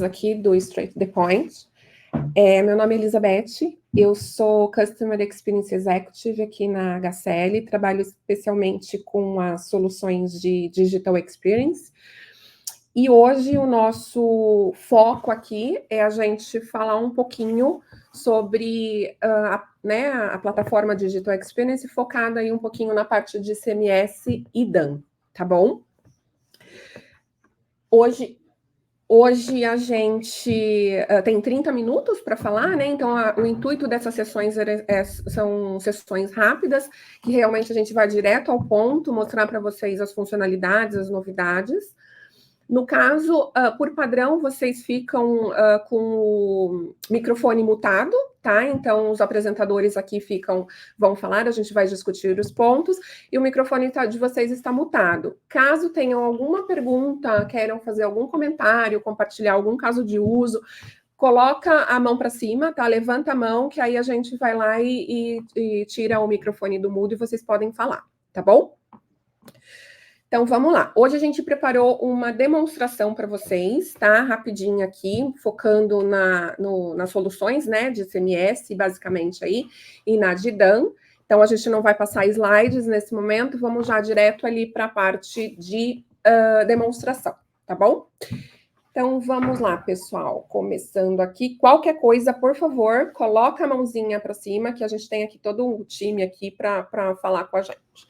aqui do Straight to the Point. Meu nome é Elizabeth, eu sou Customer Experience Executive aqui na HCL, trabalho especialmente com as soluções de Digital Experience. E hoje o nosso foco aqui é a gente falar um pouquinho sobre a plataforma Digital Experience, focada aí um pouquinho na parte de CMS e DAM, tá bom? Hoje a gente tem 30 minutos para falar, né? Então, o intuito dessas sessões são sessões rápidas, que realmente a gente vai direto ao ponto, mostrar para vocês as funcionalidades, as novidades. No caso, por padrão, vocês ficam com o microfone mutado, tá? Então, os apresentadores aqui vão falar, a gente vai discutir os pontos, e o microfone de vocês está mutado. Caso tenham alguma pergunta, queiram fazer algum comentário, compartilhar algum caso de uso, coloca a mão para cima, tá? Levanta a mão, que aí a gente vai lá e tira o microfone do mudo e vocês podem falar, tá bom? Então, vamos lá. Hoje a gente preparou uma demonstração para vocês, tá? Rapidinho aqui, focando nas soluções, né, de CMS, basicamente aí, e na de DAM. Então, a gente não vai passar slides nesse momento, vamos já direto ali para a parte de demonstração, tá bom? Então, vamos lá, pessoal. Começando aqui. Qualquer coisa, por favor, coloca a mãozinha para cima, que a gente tem aqui todo um time aqui para falar com a gente.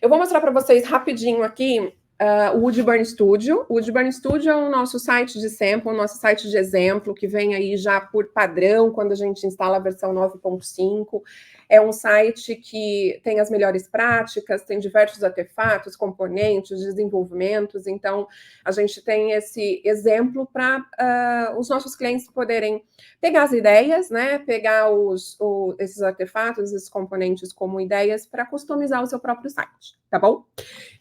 Eu vou mostrar para vocês rapidinho aqui o Woodburn Studio. O Woodburn Studio é o nosso site de sample, o nosso site de exemplo, que vem aí já por padrão, quando a gente instala a versão 9.5. É um site que tem as melhores práticas, tem diversos artefatos, componentes, desenvolvimentos. Então, a gente tem esse exemplo para os nossos clientes poderem pegar as ideias, né? Pegar esses artefatos, esses componentes como ideias para customizar o seu próprio site, tá bom?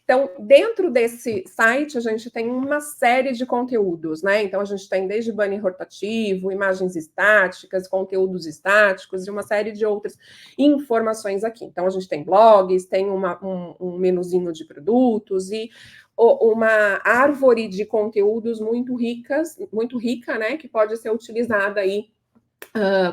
Então, dentro desse site, a gente tem uma série de conteúdos, né? Então, a gente tem desde banner rotativo, imagens estáticas, conteúdos estáticos e uma série de outras informações aqui. Então, a gente tem blogs, tem um menuzinho de produtos e uma árvore de conteúdos muito rica, né? Que pode ser utilizada aí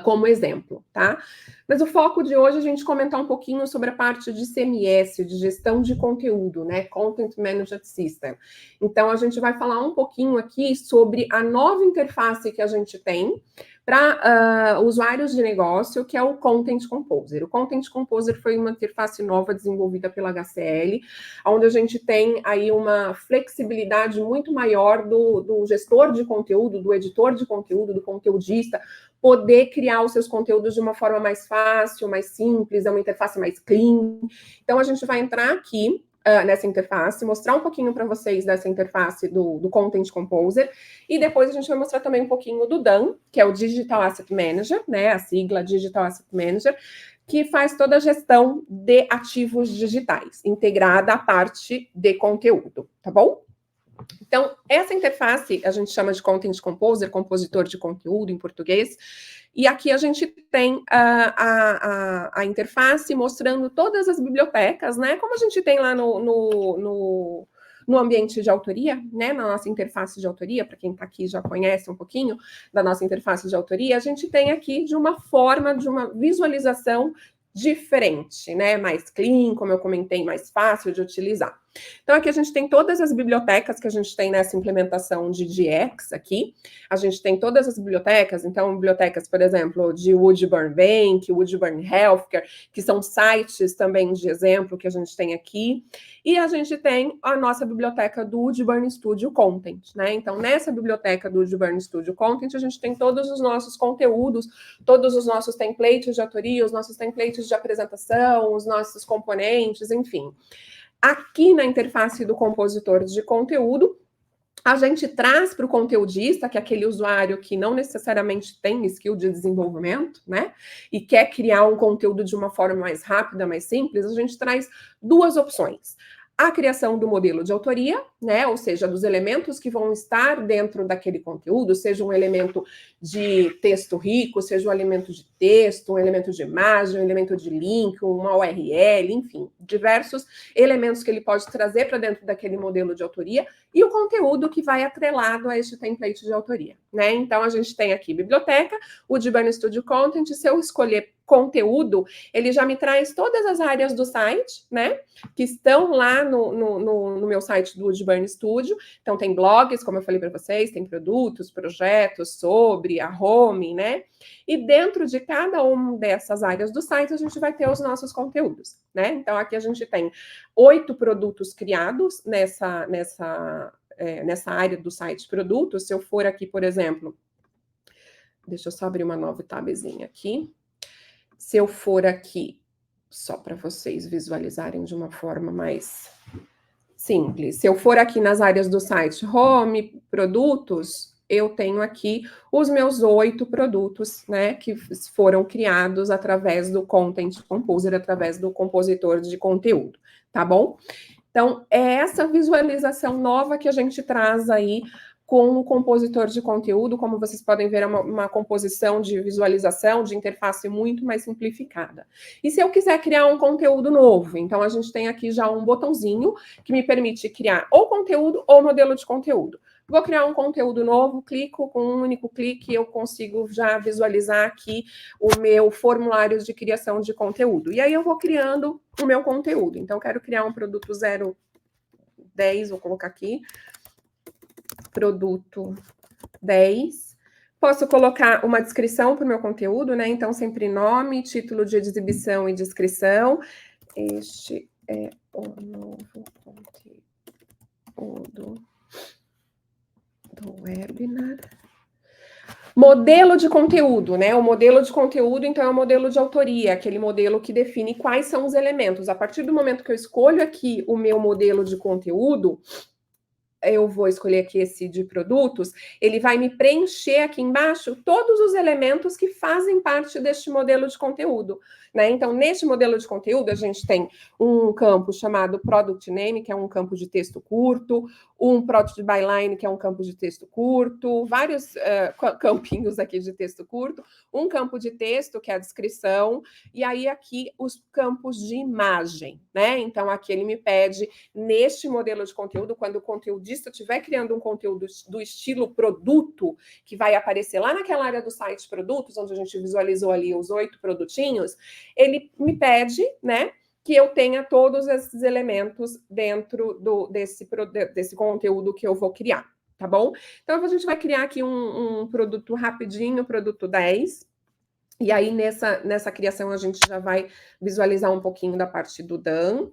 como exemplo, tá? Mas o foco de hoje é a gente comentar um pouquinho sobre a parte de CMS, de gestão de conteúdo, né? Content Management System. Então, a gente vai falar um pouquinho aqui sobre a nova interface que a gente tem para usuários de negócio, que é o Content Composer. O Content Composer foi uma interface nova desenvolvida pela HCL, onde a gente tem aí uma flexibilidade muito maior do gestor de conteúdo, do editor de conteúdo, do conteudista, poder criar os seus conteúdos de uma forma mais fácil, mais simples, é uma interface mais clean. Então, a gente vai entrar aqui nessa interface, mostrar um pouquinho para vocês dessa interface do Content Composer, e depois a gente vai mostrar também um pouquinho do DAM, que é o Digital Asset Manager, né, a sigla Digital Asset Manager, que faz toda a gestão de ativos digitais, integrada à parte de conteúdo, tá bom? Então, essa interface a gente chama de Content Composer, compositor de conteúdo em português, e aqui a gente tem a interface mostrando todas as bibliotecas, né? Como a gente tem lá no ambiente de autoria, né? Na nossa interface de autoria, para quem está aqui já conhece um pouquinho da nossa interface de autoria, a gente tem aqui de uma forma, de uma visualização diferente, né? Mais clean, como eu comentei, mais fácil de utilizar. Então, aqui a gente tem todas as bibliotecas que a gente tem nessa implementação de DX aqui. A gente tem todas as bibliotecas, então, bibliotecas, por exemplo, de Woodburn Bank, Woodburn Healthcare, que são sites também de exemplo que a gente tem aqui. E a gente tem a nossa biblioteca do Woodburn Studio Content, né? Então, nessa biblioteca do Woodburn Studio Content, a gente tem todos os nossos conteúdos, todos os nossos templates de autoria, os nossos templates de apresentação, os nossos componentes, enfim. Aqui na interface do compositor de conteúdo, a gente traz para o conteudista, que é aquele usuário que não necessariamente tem skill de desenvolvimento, né? E quer criar um conteúdo de uma forma mais rápida, mais simples, a gente traz duas opções. a criação do modelo de autoria, né? Ou seja, dos elementos que vão estar dentro daquele conteúdo, seja um elemento de texto rico, seja um elemento de texto, um elemento de imagem, um elemento de link, uma URL, enfim, diversos elementos que ele pode trazer para dentro daquele modelo de autoria e o conteúdo que vai atrelado a este template de autoria, né? Então, a gente tem aqui biblioteca, o Dibana Studio Content. Se eu escolher conteúdo, ele já me traz todas as áreas do site, né? Que estão lá no meu site do Dibana Studio. Então, tem blogs, como eu falei para vocês, tem produtos, projetos sobre a home, né? E dentro de cada uma dessas áreas do site, a gente vai ter os nossos conteúdos, né? Então, aqui a gente tem 8 produtos criados nessa área do site produtos. Se eu for aqui, por exemplo, deixa eu só abrir uma nova tabzinha aqui. Se eu for aqui, só para vocês visualizarem de uma forma mais simples, se eu for aqui nas áreas do site Home, Produtos, eu tenho aqui os meus 8 produtos, né, que foram criados através do Content Composer, através do compositor de conteúdo, tá bom? Então, é essa visualização nova que a gente traz aí com o compositor de conteúdo. Como vocês podem ver, é uma composição de visualização, de interface muito mais simplificada. E se eu quiser criar um conteúdo novo, então a gente tem aqui já um botãozinho que me permite criar ou conteúdo ou modelo de conteúdo. Vou criar um conteúdo novo, clico, com um único clique eu consigo já visualizar aqui o meu formulário de criação de conteúdo. E aí eu vou criando o meu conteúdo. Então, eu quero criar um produto 010, vou colocar aqui, produto 10. Posso colocar uma descrição para o meu conteúdo, né? Então, sempre nome, título de exibição e descrição. Este é o novo conteúdo do webinar. Modelo de conteúdo, né? O modelo de conteúdo, então, é o modelo de autoria, aquele modelo que define quais são os elementos. A partir do momento que eu escolho aqui o meu modelo de conteúdo, eu vou escolher aqui esse de produtos, ele vai me preencher aqui embaixo todos os elementos que fazem parte deste modelo de conteúdo, né? Então, neste modelo de conteúdo, a gente tem um campo chamado Product Name, que é um campo de texto curto, um Product Byline, que é um campo de texto curto, vários campinhos aqui de texto curto, um campo de texto, que é a descrição, e aí aqui os campos de imagem, né? Então, aqui ele me pede, neste modelo de conteúdo, quando o conteudista estiver criando um conteúdo do estilo produto, que vai aparecer lá naquela área do site produtos, onde a gente visualizou ali os 8 produtinhos, ele me pede, né, que eu tenha todos esses elementos dentro desse conteúdo que eu vou criar, tá bom? Então, a gente vai criar aqui um produto rapidinho, produto 10, e aí nessa criação a gente já vai visualizar um pouquinho da parte do Dan.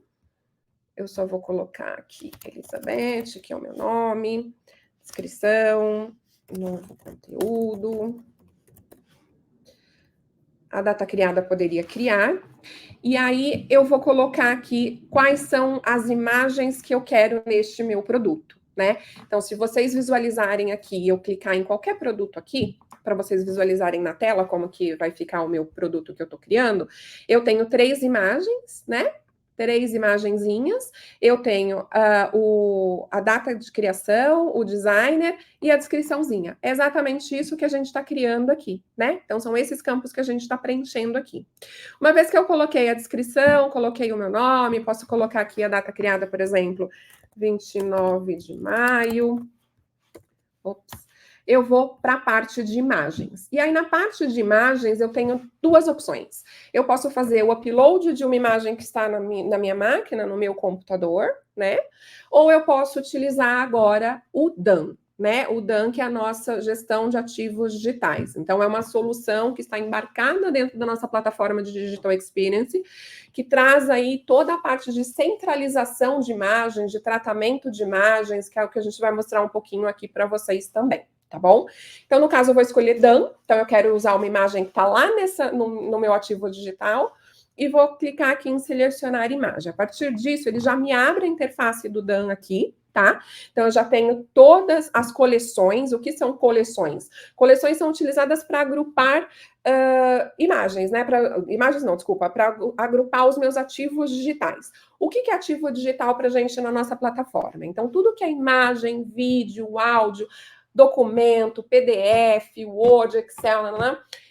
Eu só vou colocar aqui Elizabeth, que é o meu nome, descrição, novo conteúdo. A data criada poderia criar. E aí eu vou colocar aqui quais são as imagens que eu quero neste meu produto, né? Então, se vocês visualizarem aqui, eu clicar em qualquer produto aqui, para vocês visualizarem na tela como que vai ficar o meu produto que eu estou criando, eu tenho 3 imagens, né? 3 imagenzinhas, eu tenho a data de criação, o designer e a descriçãozinha. É exatamente isso que a gente está criando aqui, né? Então, são esses campos que a gente está preenchendo aqui. Uma vez que eu coloquei a descrição, coloquei o meu nome, posso colocar aqui a data criada, por exemplo, 29 de maio. Ops. Eu vou para a parte de imagens. E aí, na parte de imagens, eu tenho 2 opções. Eu posso fazer o upload de uma imagem que está na minha máquina, no meu computador, né? Ou eu posso utilizar agora o Dan, né? O Dan, que é a nossa gestão de ativos digitais. Então, é uma solução que está embarcada dentro da nossa plataforma de Digital Experience, que traz aí toda a parte de centralização de imagens, de tratamento de imagens, que é o que a gente vai mostrar um pouquinho aqui para vocês também. Tá bom? Então, no caso, eu vou escolher Dan. Então, eu quero usar uma imagem que está lá no meu ativo digital e vou clicar aqui em selecionar imagem. A partir disso, ele já me abre a interface do Dan aqui, tá? Então, eu já tenho todas as coleções. O que são coleções? Coleções são utilizadas para agrupar imagens, né? Imagens não, desculpa, para agrupar os meus ativos digitais. O que é ativo digital para a gente na nossa plataforma? Então, tudo que é imagem, vídeo, áudio, documento, PDF, Word, Excel,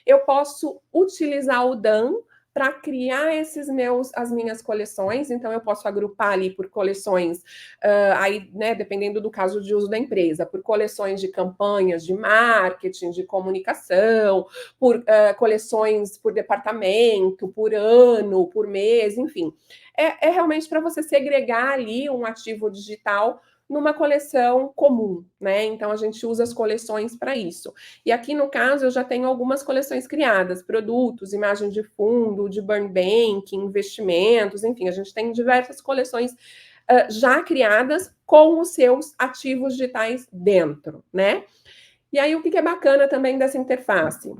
eu posso utilizar o DAM para criar as minhas coleções. Então, eu posso agrupar ali por coleções, aí, né, dependendo do caso de uso da empresa, por coleções de campanhas de marketing, de comunicação, por coleções por departamento, por ano, por mês, enfim. É realmente para você segregar ali um ativo digital numa coleção comum, né? Então a gente usa as coleções para isso. E aqui no caso eu já tenho algumas coleções criadas, produtos, imagem de fundo, de burn bank, investimentos, enfim, a gente tem diversas coleções já criadas com os seus ativos digitais dentro, né? E aí o que é bacana também dessa interface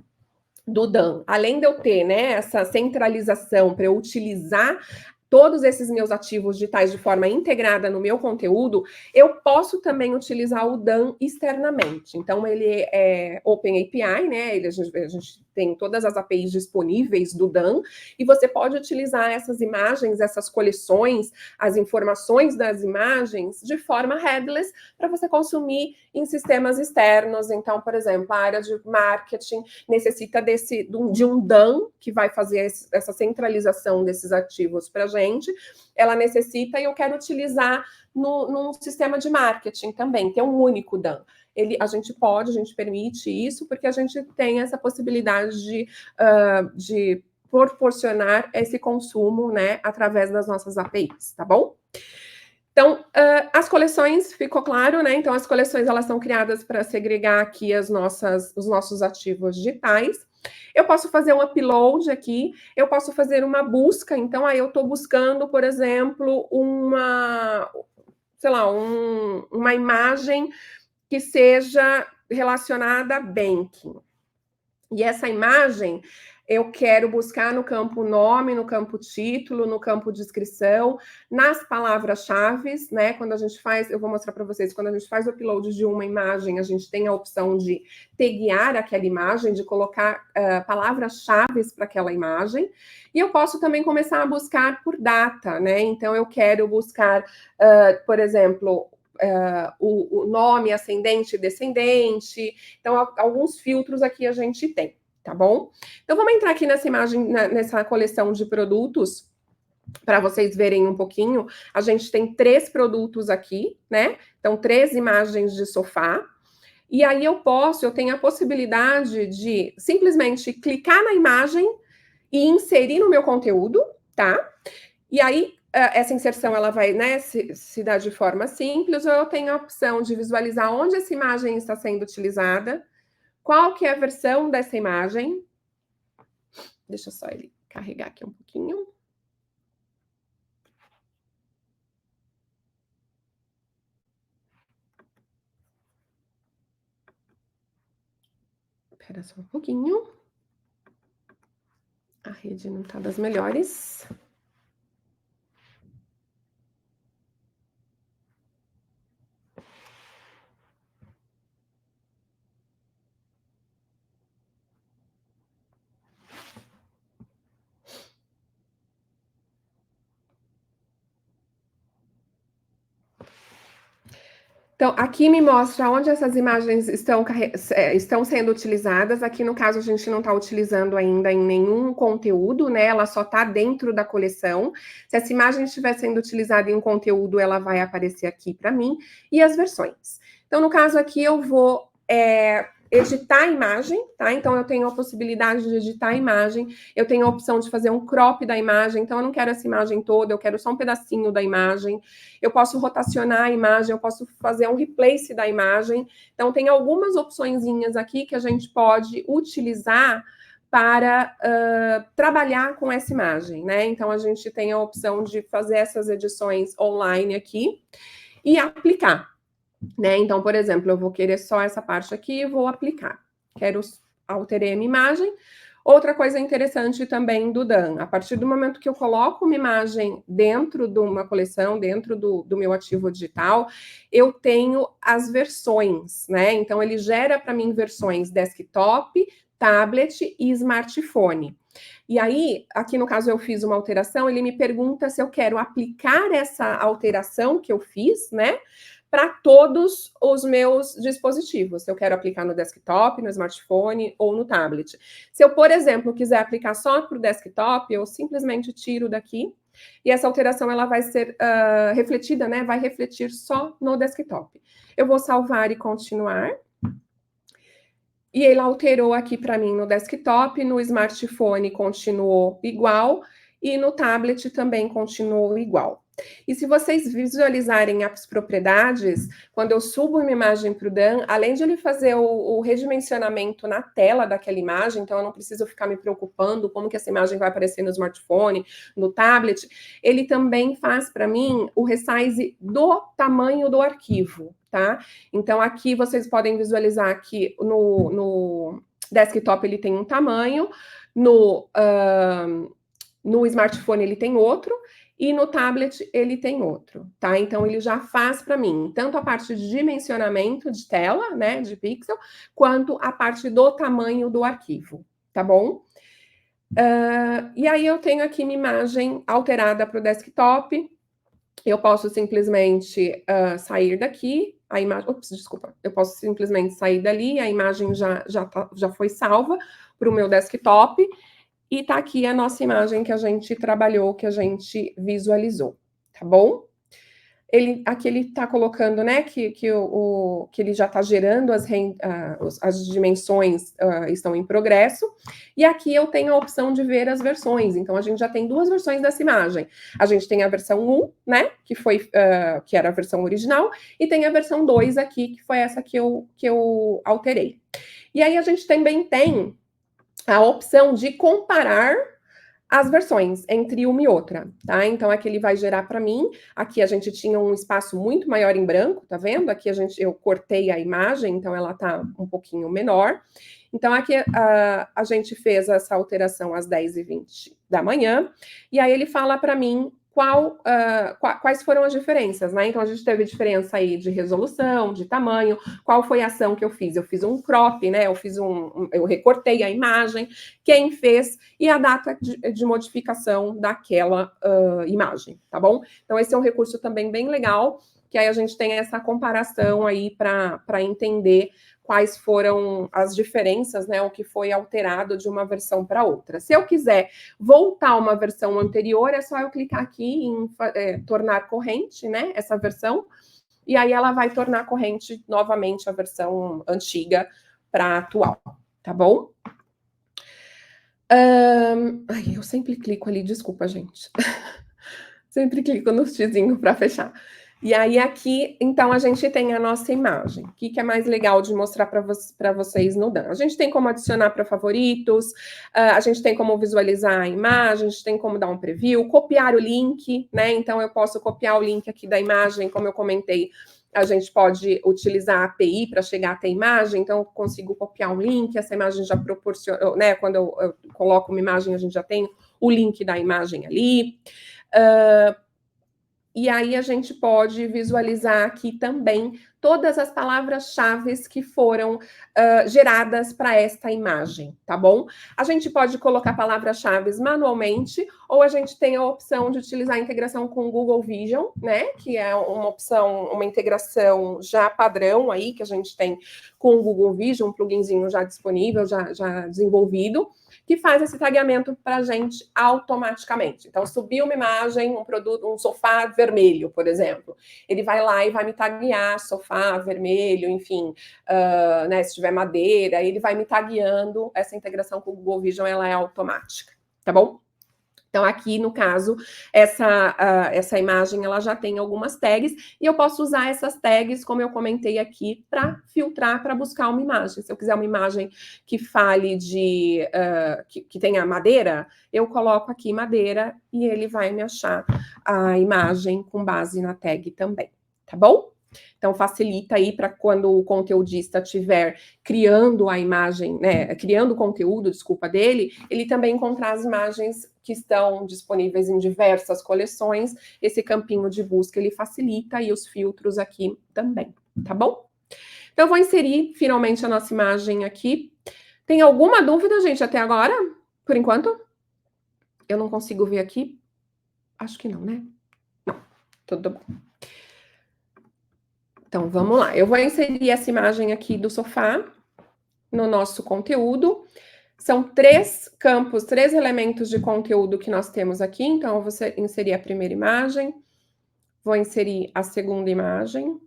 do DAM, além de eu ter, né, essa centralização para eu utilizar todos esses meus ativos digitais de forma integrada no meu conteúdo, eu posso também utilizar o DAM externamente. Então, ele é Open API, né? A gente tem todas as APIs disponíveis do DAM, e você pode utilizar essas imagens, essas coleções, as informações das imagens de forma headless para você consumir em sistemas externos. Então, por exemplo, a área de marketing necessita de um DAM que vai fazer essa centralização desses ativos para a gente. Ela necessita, e eu quero utilizar num sistema de marketing também, ter um único DAM. A gente permite isso, porque a gente tem essa possibilidade de proporcionar esse consumo, né, através das nossas APIs, tá bom? Então, as coleções, ficou claro, né? Então, as coleções, elas são criadas para segregar aqui os nossos ativos digitais. Eu posso fazer um upload aqui, eu posso fazer uma busca. Então, aí eu estou buscando, por exemplo, uma imagem que seja relacionada a banking. E essa imagem eu quero buscar no campo nome, no campo título, no campo descrição, nas palavras-chave, né? Quando a gente faz, eu vou mostrar para vocês, quando a gente faz o upload de uma imagem, a gente tem a opção de taguear aquela imagem, de colocar palavras-chave para aquela imagem. E eu posso também começar a buscar por data, né? Então eu quero buscar, por exemplo, o nome ascendente e descendente. Então, alguns filtros aqui a gente tem, tá bom? Então, vamos entrar aqui nessa imagem, nessa coleção de produtos, para vocês verem um pouquinho. A gente tem 3 produtos aqui, né? Então, 3 imagens de sofá. E aí eu tenho a possibilidade de simplesmente clicar na imagem e inserir no meu conteúdo, tá? E aí, essa inserção, ela vai, né, se dar de forma simples, ou eu tenho a opção de visualizar onde essa imagem está sendo utilizada, qual que é a versão dessa imagem. Deixa só ele carregar aqui um pouquinho. Espera só um pouquinho. A rede não está das melhores. Então, aqui me mostra onde essas imagens estão sendo utilizadas. Aqui, no caso, a gente não está utilizando ainda em nenhum conteúdo, né? Ela só está dentro da coleção. Se essa imagem estiver sendo utilizada em um conteúdo, ela vai aparecer aqui para mim. E as versões. Então, no caso aqui, eu vou editar a imagem, tá? Então, eu tenho a possibilidade de editar a imagem, eu tenho a opção de fazer um crop da imagem, então eu não quero essa imagem toda, eu quero só um pedacinho da imagem, eu posso rotacionar a imagem, eu posso fazer um replace da imagem, então tem algumas opçõezinhas aqui que a gente pode utilizar para trabalhar com essa imagem, né? Então, a gente tem a opção de fazer essas edições online aqui e aplicar. Né? Então, por exemplo, eu vou querer só essa parte aqui e vou aplicar. Alterei a minha imagem. Outra coisa interessante também do Dan, a partir do momento que eu coloco uma imagem dentro de uma coleção, dentro do meu ativo digital, eu tenho as versões, né? Então, ele gera para mim versões desktop, tablet e smartphone. E aí, aqui no caso, eu fiz uma alteração, ele me pergunta se eu quero aplicar essa alteração que eu fiz, né? Para todos os meus dispositivos. Se eu quero aplicar no desktop, no smartphone ou no tablet. Se eu, por exemplo, quiser aplicar só para o desktop, eu simplesmente tiro daqui e essa alteração ela vai ser refletida, né? Vai refletir só no desktop. Eu vou salvar e continuar. E ele alterou aqui para mim no desktop, no smartphone continuou igual e no tablet também continuou igual. E se vocês visualizarem as propriedades, quando eu subo uma imagem para o Dan, além de ele fazer o redimensionamento na tela daquela imagem, então eu não preciso ficar me preocupando como que essa imagem vai aparecer no smartphone, no tablet, ele também faz para mim o resize do tamanho do arquivo, tá? Então aqui vocês podem visualizar que no desktop ele tem um tamanho, no smartphone ele tem outro, e no tablet ele tem outro, tá? Então ele já faz para mim tanto a parte de dimensionamento de tela, né, de pixel, quanto a parte do tamanho do arquivo, tá bom? E aí eu tenho aqui minha imagem alterada para o desktop. Eu posso simplesmente sair daqui, a imagem. Ops, desculpa. Eu posso simplesmente sair dali, a imagem já foi salva para o meu desktop. E tá aqui a nossa imagem que a gente trabalhou, que a gente visualizou, tá bom? Aqui ele tá colocando, né, que ele já tá gerando as dimensões estão em progresso, e aqui eu tenho a opção de ver as versões, então a gente já tem duas versões dessa imagem. A gente tem a versão 1, né, que era a versão original, e tem a versão 2 aqui, que foi essa que eu alterei. E aí a gente também tem a opção de comparar as versões entre uma e outra, tá? Então aqui ele vai gerar para mim. Aqui a gente tinha um espaço muito maior em branco, tá vendo? Aqui eu cortei a imagem, então ela tá um pouquinho menor. Então aqui a gente fez essa alteração às 10h20 da manhã, e aí ele fala para mim quais foram as diferenças, né? Então a gente teve diferença aí de resolução, de tamanho, qual foi a ação que eu fiz? Eu fiz um crop, né? Eu recortei a imagem, quem fez e a data de modificação daquela imagem, tá bom? Então esse é um recurso também bem legal, que aí a gente tem essa comparação aí para entender quais foram as diferenças, né, o que foi alterado de uma versão para outra. Se eu quiser voltar uma versão anterior, é só eu clicar aqui em tornar corrente, né, essa versão, e aí ela vai tornar corrente novamente a versão antiga para atual, tá bom? Eu sempre clico ali, desculpa, gente. Sempre clico no xizinho para fechar. E aí aqui, então, a gente tem a nossa imagem. O que é mais legal de mostrar para vocês no Dan? A gente tem como adicionar para favoritos, a gente tem como visualizar a imagem, a gente tem como dar um preview, copiar o link, né? Então, eu posso copiar o link aqui da imagem, como eu comentei, a gente pode utilizar a API para chegar até a imagem, então eu consigo copiar um link, essa imagem já proporciona, né? Quando eu coloco uma imagem, a gente já tem o link da imagem ali. E aí a gente pode visualizar aqui também todas as palavras-chave que foram geradas para esta imagem, tá bom? A gente pode colocar palavras-chave manualmente, ou a gente tem a opção de utilizar a integração com o Google Vision, né? Que é uma opção, uma integração já padrão aí, que a gente tem com o Google Vision, um pluginzinho já disponível, já desenvolvido, que faz esse tagueamento para a gente automaticamente. Então, subiu uma imagem, um produto, um sofá vermelho, por exemplo. Ele vai lá e vai me taguear sofá vermelho, enfim, né, se tiver madeira, ele vai me tagueando. Essa integração com o Google Vision, ela é automática, tá bom? Então, aqui, no caso, essa imagem, ela já tem algumas tags, e eu posso usar essas tags, como eu comentei aqui, para filtrar, para buscar uma imagem. Se eu quiser uma imagem que fale que tenha madeira, eu coloco aqui madeira, e ele vai me achar a imagem com base na tag também, tá bom? Então, facilita aí para quando o conteudista estiver criando a imagem, né, criando o conteúdo, desculpa, dele, ele também encontrar as imagens que estão disponíveis em diversas coleções. Esse campinho de busca, ele facilita, e os filtros aqui também, tá bom? Então, eu vou inserir finalmente a nossa imagem aqui. Tem alguma dúvida, gente, até agora? Por enquanto? Eu não consigo ver aqui. Acho que não, né? Não, tudo bom. Então, vamos lá. Eu vou inserir essa imagem aqui do sofá no nosso conteúdo. São 3 campos, 3 elementos de conteúdo que nós temos aqui. Então, eu vou inserir a primeira imagem, vou inserir a segunda imagem.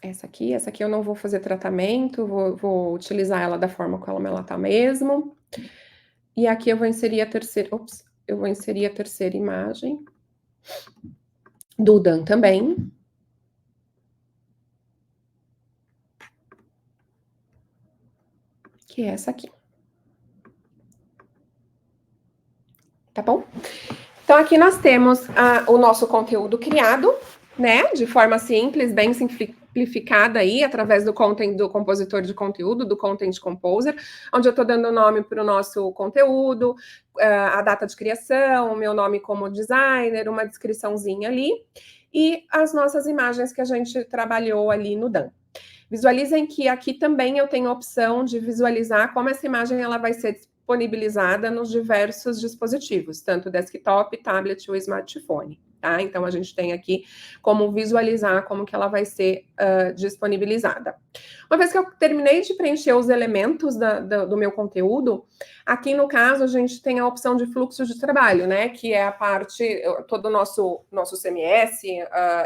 Essa aqui eu não vou fazer tratamento, vou utilizar ela da forma como ela tá mesmo. E aqui eu vou inserir a terceira, eu vou inserir a terceira imagem do Dan também. Que é essa aqui. Tá bom? Então, aqui nós temos o nosso conteúdo criado, né? De forma simples, bem simplificada aí, através do content do compositor de conteúdo, do Content Composer, onde eu estou dando nome para o nosso conteúdo, a data de criação, o meu nome como designer, uma descriçãozinha ali, e as nossas imagens que a gente trabalhou ali no Dan. Visualizem que aqui também eu tenho a opção de visualizar como essa imagem ela vai ser disponibilizada nos diversos dispositivos, tanto desktop, tablet ou smartphone. Tá? Então, a gente tem aqui como visualizar como que ela vai ser disponibilizada. Uma vez que eu terminei de preencher os elementos do meu conteúdo, aqui no caso a gente tem a opção de fluxo de trabalho, né? Que é a parte, todo o nosso CMS,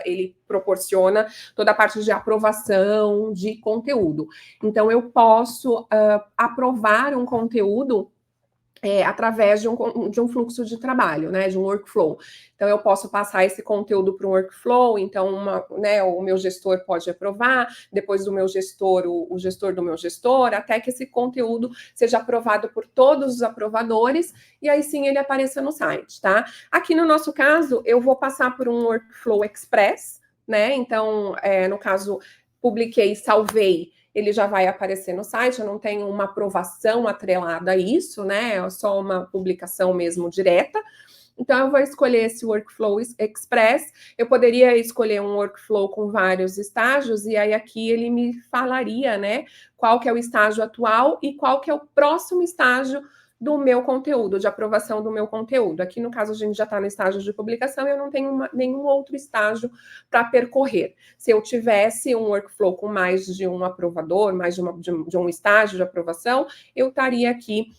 ele proporciona toda a parte de aprovação de conteúdo. Então, eu posso aprovar um conteúdo através de um fluxo de trabalho, né, de um workflow. Então, eu posso passar esse conteúdo para um workflow, então, o meu gestor pode aprovar, depois do meu gestor, o gestor do meu gestor, até que esse conteúdo seja aprovado por todos os aprovadores, e aí sim ele apareça no site, tá? Aqui no nosso caso, eu vou passar por um workflow express, né, então, no caso, publiquei, salvei, ele já vai aparecer no site, eu não tenho uma aprovação atrelada a isso, né? É só uma publicação mesmo direta. Então, eu vou escolher esse Workflow Express. Eu poderia escolher um workflow com vários estágios, e aí aqui ele me falaria, né, qual que é o estágio atual e qual que é o próximo estágio do meu conteúdo, de aprovação do meu conteúdo. Aqui, no caso, a gente já está no estágio de publicação e eu não tenho nenhum outro estágio para percorrer. Se eu tivesse um workflow com mais de um aprovador, mais de um estágio de aprovação, eu estaria aqui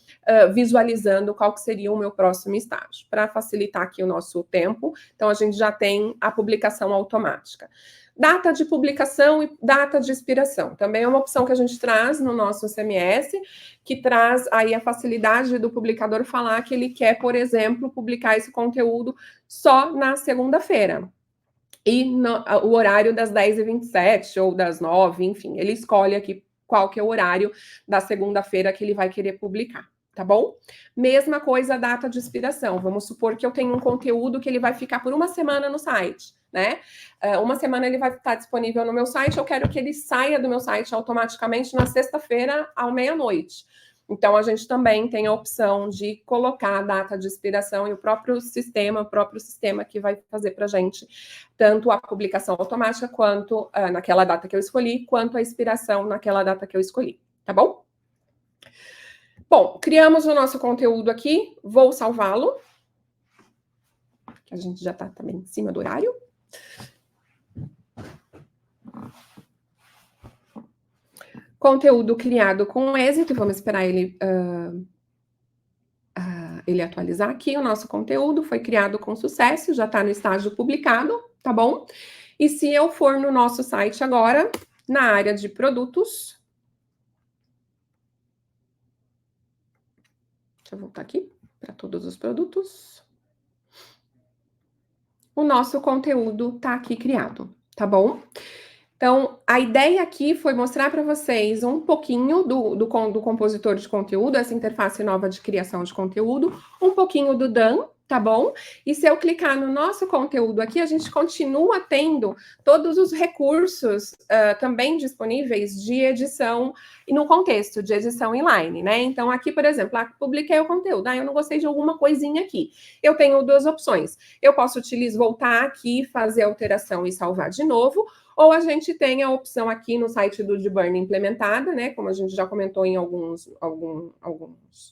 visualizando qual que seria o meu próximo estágio. Para facilitar aqui o nosso tempo, então a gente já tem a publicação automática. Data de publicação e data de expiração. Também é uma opção que a gente traz no nosso CMS, que traz aí a facilidade do publicador falar que ele quer, por exemplo, publicar esse conteúdo só na segunda-feira. E o horário das 10h27 ou das 9h, enfim, ele escolhe aqui qual que é o horário da segunda-feira que ele vai querer publicar. Tá bom? Mesma coisa a data de expiração. Vamos supor que eu tenho um conteúdo que ele vai ficar por uma semana no site, né? Uma semana ele vai estar disponível no meu site, eu quero que ele saia do meu site automaticamente na sexta-feira à meia-noite. Então, a gente também tem a opção de colocar a data de expiração e o próprio sistema que vai fazer para a gente tanto a publicação automática quanto naquela data que eu escolhi, quanto a expiração naquela data que eu escolhi. Tá bom? Bom, criamos o nosso conteúdo aqui, vou salvá-lo, que a gente já está também em cima do horário. Conteúdo criado com êxito, vamos esperar ele atualizar aqui. O nosso conteúdo foi criado com sucesso, já está no estágio publicado, tá bom? E se eu for no nosso site agora, na área de produtos, deixa eu voltar aqui para todos os produtos. O nosso conteúdo está aqui criado, tá bom? Então, a ideia aqui foi mostrar para vocês um pouquinho do compositor de conteúdo, essa interface nova de criação de conteúdo, um pouquinho do Dan, tá bom? E se eu clicar no nosso conteúdo aqui, a gente continua tendo todos os recursos também disponíveis de edição e no contexto de edição inline, né? Então, aqui, por exemplo, publiquei o conteúdo, eu não gostei de alguma coisinha aqui. Eu tenho duas opções. Eu posso voltar aqui, fazer alteração e salvar de novo, ou a gente tem a opção aqui no site do Dburn implementada, né? Como a gente já comentou em alguns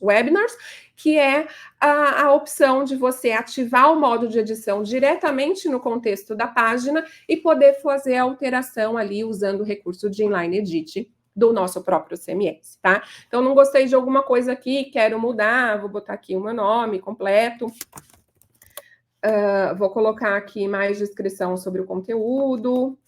webinars, que é a opção de você ativar o modo de edição diretamente no contexto da página e poder fazer a alteração ali usando o recurso de inline edit do nosso próprio CMS, tá? Então, não gostei de alguma coisa aqui, quero mudar, vou botar aqui o meu nome completo. Vou colocar aqui mais descrição sobre o conteúdo.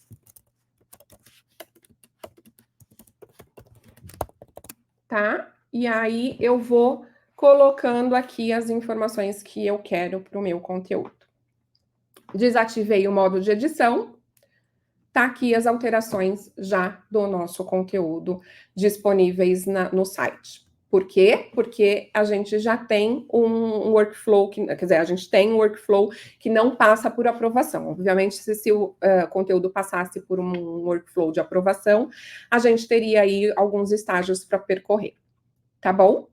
Tá? E aí eu vou colocando aqui as informações que eu quero para o meu conteúdo. Desativei o modo de edição. Tá aqui as alterações já do nosso conteúdo disponíveis no site. Por quê? Porque a gente já tem um workflow, quer dizer, a gente tem um workflow que não passa por aprovação. Obviamente, se o conteúdo passasse por um workflow de aprovação, a gente teria aí alguns estágios para percorrer. Tá bom?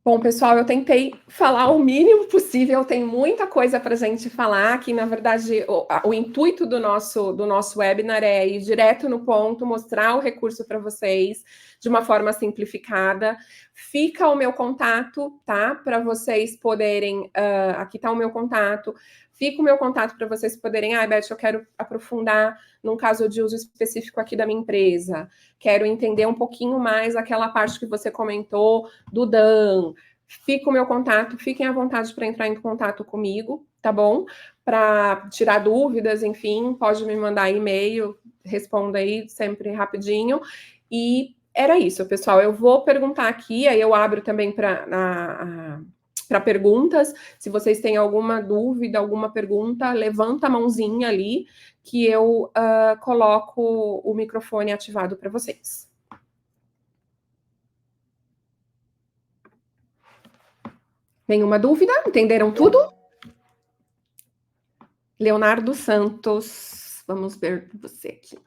Bom, pessoal, eu tentei falar o mínimo possível, tem muita coisa para a gente falar, que na verdade o intuito do nosso webinar é ir direto no ponto, mostrar o recurso para vocês de uma forma simplificada. Fica o meu contato, tá? Para vocês poderem, aqui está o meu contato, fica o meu contato para vocês poderem, Beth, eu quero aprofundar num caso de uso específico aqui da minha empresa, quero entender um pouquinho mais aquela parte que você comentou do Dan. Fica o meu contato, fiquem à vontade para entrar em contato comigo, tá bom? Para tirar dúvidas, enfim, pode me mandar e-mail, responda aí sempre rapidinho. E era isso, pessoal. Eu vou perguntar aqui, aí eu abro também para perguntas. Se vocês têm alguma dúvida, alguma pergunta, levanta a mãozinha ali que eu coloco o microfone ativado para vocês. Nenhuma dúvida? Entenderam tudo? Leonardo Santos. Vamos ver você aqui.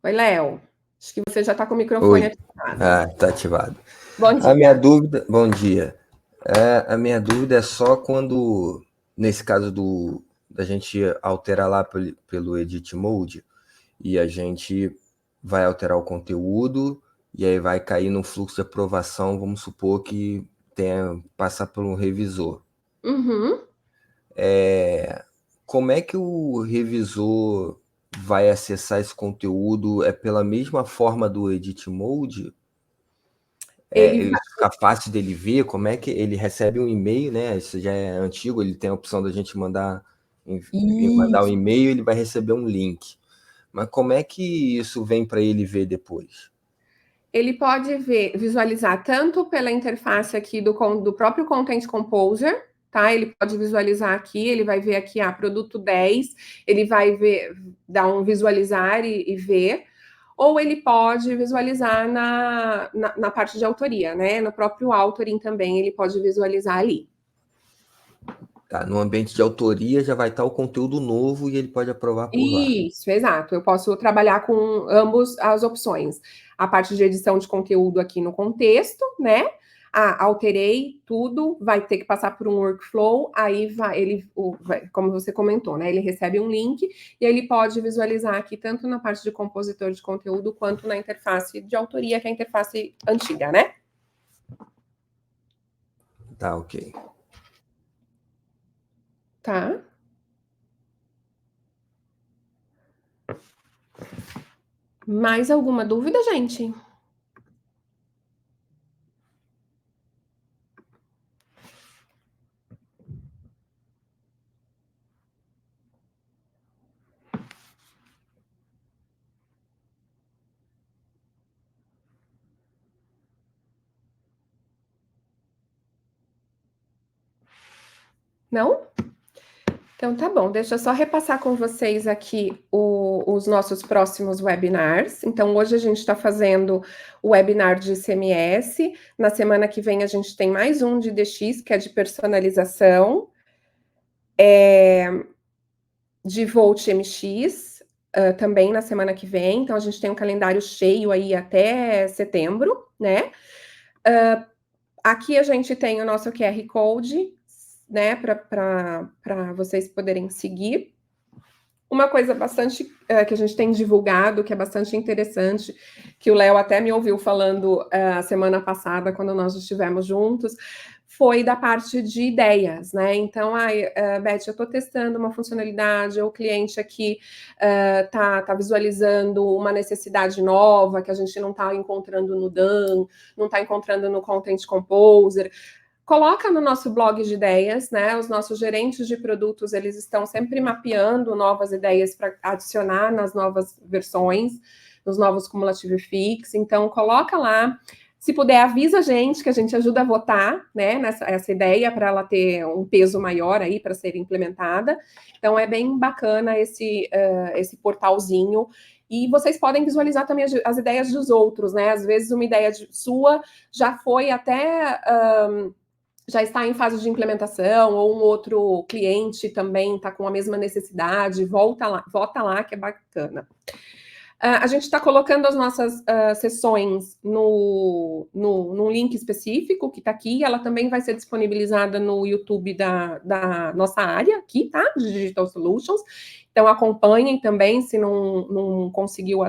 Oi, Léo. Acho que você já está com o microfone ativado. Está ativado. Bom dia. A minha dúvida, bom dia. A minha dúvida é só quando, nesse caso da gente alterar lá pelo Edit Mode, e a gente vai alterar o conteúdo, e aí vai cair no fluxo de aprovação, vamos supor que passar por um revisor. Uhum. Como é que o revisor vai acessar esse conteúdo? É pela mesma forma do Edit Mode? Fica fácil dele ver como é que ele recebe um e-mail, né? Isso já é antigo, ele tem a opção da gente mandar um e-mail, ele vai receber um link. Mas como é que isso vem para ele ver depois? Ele pode visualizar tanto pela interface aqui do próprio Content Composer, tá? Ele pode visualizar aqui, ele vai ver aqui, produto 10, ele vai ver, dar um visualizar e ver, ou ele pode visualizar na parte de autoria, né? No próprio authoring também ele pode visualizar ali. Tá, no ambiente de autoria já vai estar o conteúdo novo e ele pode aprovar por lá. Isso, exato. Eu posso trabalhar com ambas as opções. A parte de edição de conteúdo aqui no contexto, né? Alterei tudo, vai ter que passar por um workflow, aí como você comentou, né? Ele recebe um link e ele pode visualizar aqui tanto na parte de compositor de conteúdo quanto na interface de autoria, que é a interface antiga, né? Tá, ok. Tá. Mais alguma dúvida, gente? Não? Então, tá bom, deixa eu só repassar com vocês aqui os nossos próximos webinars. Então, hoje a gente está fazendo o webinar de ICMS. Na semana que vem, a gente tem mais um de DX, que é de personalização, de Volt MX, também na semana que vem. Então, a gente tem um calendário cheio aí até setembro, né? Aqui a gente tem o nosso QR Code, né, para vocês poderem seguir. Uma coisa bastante que a gente tem divulgado, que é bastante interessante, que o Léo até me ouviu falando a semana passada, quando nós estivemos juntos, foi da parte de ideias, né? Então, Beth, eu estou testando uma funcionalidade, ou o cliente aqui tá visualizando uma necessidade nova que a gente não está encontrando no Dan, não está encontrando no Content Composer. Coloca no nosso blog de ideias, né? Os nossos gerentes de produtos, eles estão sempre mapeando novas ideias para adicionar nas novas versões, nos novos Cumulative Fix. Então, coloca lá. Se puder, avisa a gente, que a gente ajuda a votar, né, essa ideia, para ela ter um peso maior aí para ser implementada. Então, é bem bacana esse portalzinho. E vocês podem visualizar também as ideias dos outros, né? Às vezes, uma ideia sua já foi até... já está em fase de implementação, ou um outro cliente também está com a mesma necessidade, vota lá, que é bacana. A gente está colocando as nossas sessões num link específico, que está aqui. Ela também vai ser disponibilizada no YouTube da nossa área aqui, tá? De Digital Solutions. Então, acompanhem também, se não conseguiu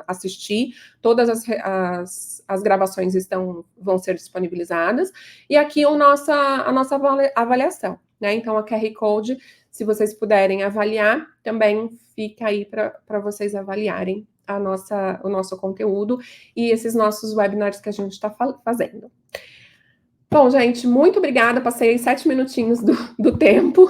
assistir. Todas as gravações vão ser disponibilizadas. E aqui a nossa avaliação, né? Então, a QR Code, se vocês puderem avaliar, também fica aí para vocês avaliarem o nosso conteúdo e esses nossos webinars que a gente está fazendo. Bom, gente, muito obrigada. Passei 7 minutinhos do tempo.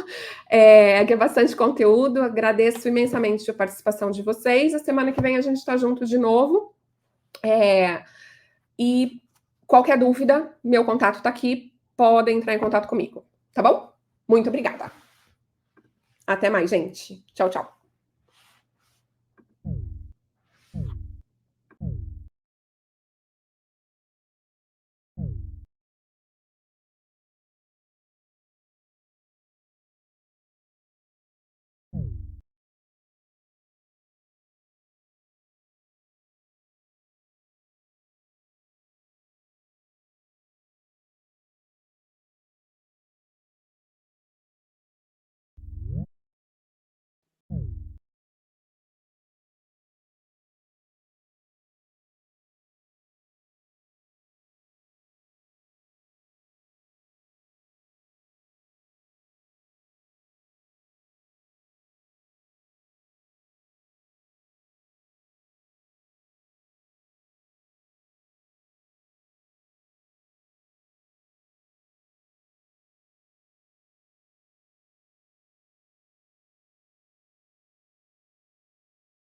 Aqui é bastante conteúdo. Agradeço imensamente a participação de vocês. A semana que vem a gente está junto de novo. E qualquer dúvida, meu contato está aqui. Podem entrar em contato comigo, tá bom? Muito obrigada. Até mais, gente. Tchau, tchau.